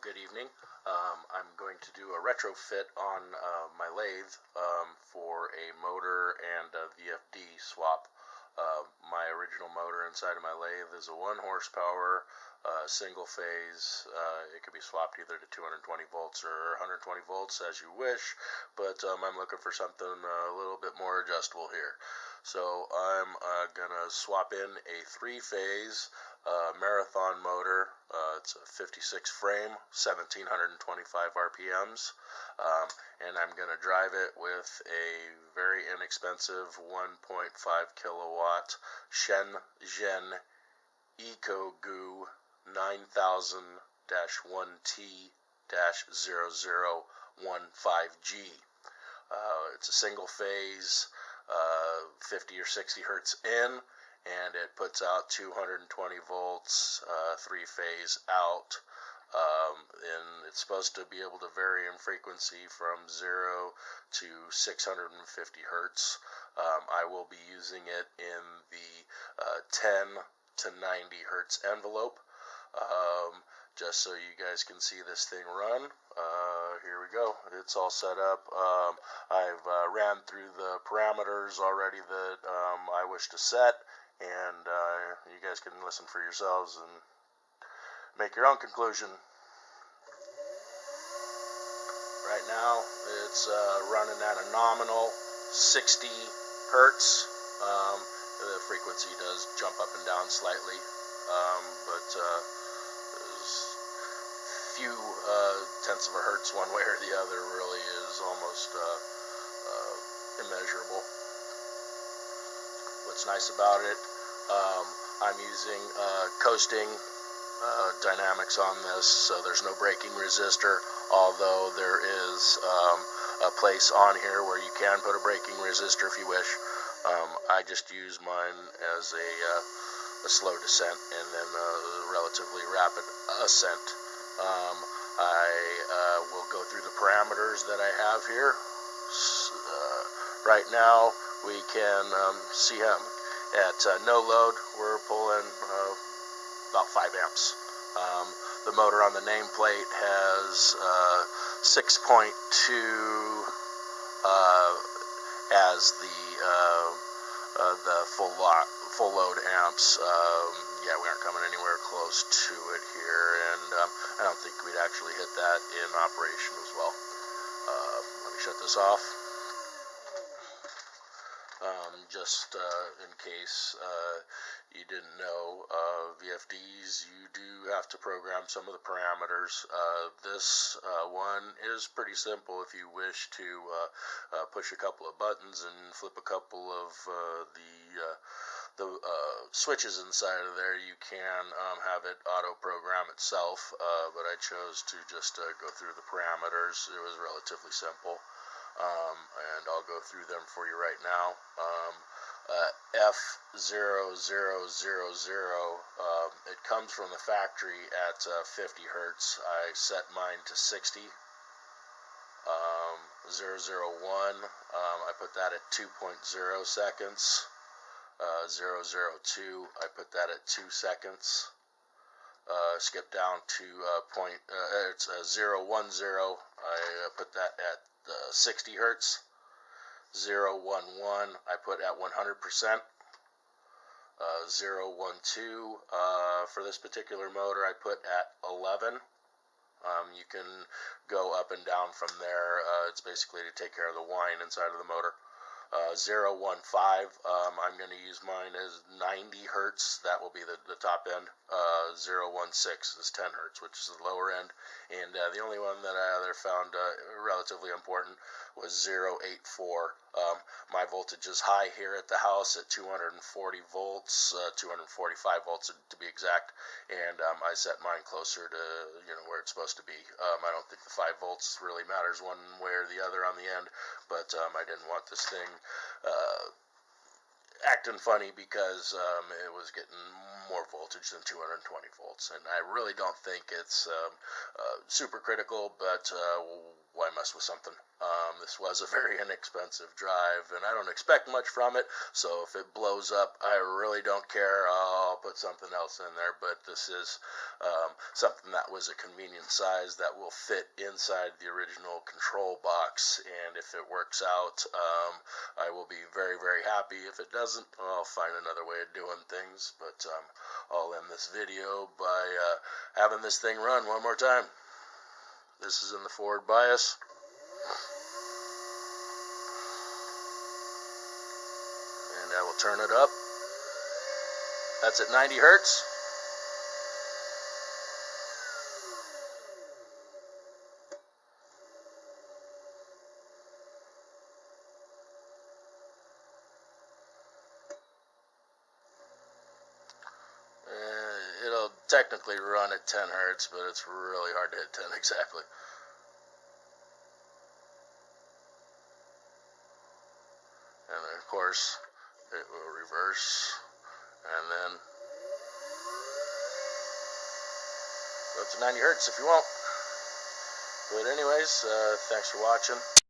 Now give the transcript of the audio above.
Good evening. I'm going to do a retrofit on my lathe for a motor and a VFD swap. My original motor inside of my lathe is a 1 horsepower single phase. It could be swapped either to 220 volts or 120 volts as you wish, but I'm looking for something a little bit more adjustable here. So I'm going to swap in a 3-phase marathon motor. It's a 56 frame, 1725 RPMs, and I'm going to drive it with a very inexpensive 1.5 kilowatt Shen Zhen VFD-1T-0015G. It's a single phase, 50 or 60 hertz in, and it puts out 220 volts, 3-phase out, and it's supposed to be able to vary in frequency from 0 to 650 hertz. I will be using it in the 10 to 90 hertz envelope, just so you guys can see this thing run. Here we go. It's all set up. I've ran through the parameters already that I wish to set, and you guys can listen for yourselves and make your own conclusion. Right now it's running at a nominal 60 hertz. The frequency does jump up and down slightly, but there's few tenths of a hertz one way or the other. Really is almost immeasurable. What's nice about it, I'm using coasting dynamics on this, so there's no braking resistor, although there is a place on here where you can put a braking resistor if you wish. I just use mine as a slow descent and then a relatively rapid ascent. I will go through the parameters that I have here. Right now we can see him at no load. We're pulling about 5 amps. The motor on the nameplate has 6.2 as the full load amps. Yeah, we aren't coming anywhere close to it here, and I don't think we'd actually hit that in operation as well. Let me shut this off. Just in case you didn't know, VFDs, you do have to program some of the parameters. This one is pretty simple. If you wish to push a couple of buttons and flip a couple of the switches inside of there, you can have it auto-program itself, but I chose to just go through the parameters. It was relatively simple. And I'll go through them for you right now. F0000, it comes from the factory at 50 hertz. I set mine to 60. 001, I put that at 2.0 seconds. 002, I put that at 2 seconds. Skip down to it's 010, I put that at 60 hertz. 011 I put at 100%. 012 for this particular motor I put at 11. You can go up and down from there. It's basically to take care of the whine inside of the motor. 015, I'm going to use mine as 90 hertz. That will be the top end. 016 is 10 hertz, which is the lower end. And the only one that I found relatively important was 084. My voltage is high here at the house at 240 volts, 245 volts to be exact, and I set mine closer to where it's supposed to be. I don't think the 5 volts really matters one way or the other on the end, but I didn't want this thing acting funny because it was getting more voltage than 220 volts, and I really don't think it's super critical, but why mess with something? This was a very inexpensive drive, and I don't expect much from it, so if it blows up, I really don't care. I'll put something else in there, but this is something that was a convenient size that will fit inside the original control box, and if it works out, I will be very, very happy. If it doesn't, I'll find another way of doing things, but I'll end this video by having this thing run one more time. This is in the forward bias. And I will turn it up. That's at 90 hertz. It'll technically run at 10 hertz, but it's really hard to hit 10 exactly. And then, of course, it will reverse, and then go to 90 hertz if you want. But anyways, thanks for watching.